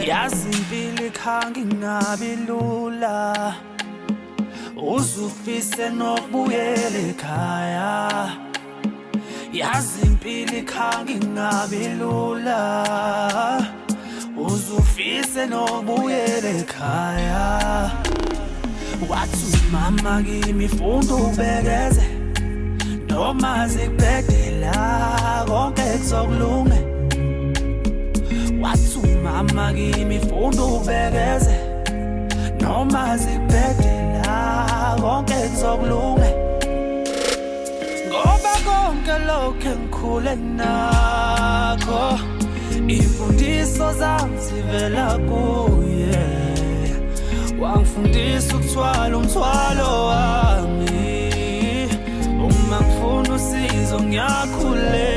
yazi impilo ikhange ingabi lula uzufise nokubuyela ekhaya yazi impilo ikhange ingabi lula uzufise nokubuyela ekhaya wathi mama kimi funda ubekeze noma zikubhedela konke kuzokulunga wathi mama kimi funda ubekeze noma zikubhedela konke kuzokulunga ngoba konke lokho engikhule nakho imfundiso zami zivela kuye wangifundisa ukuthwala umthwalo wami uma ngifuna usizo ngiyakhuleka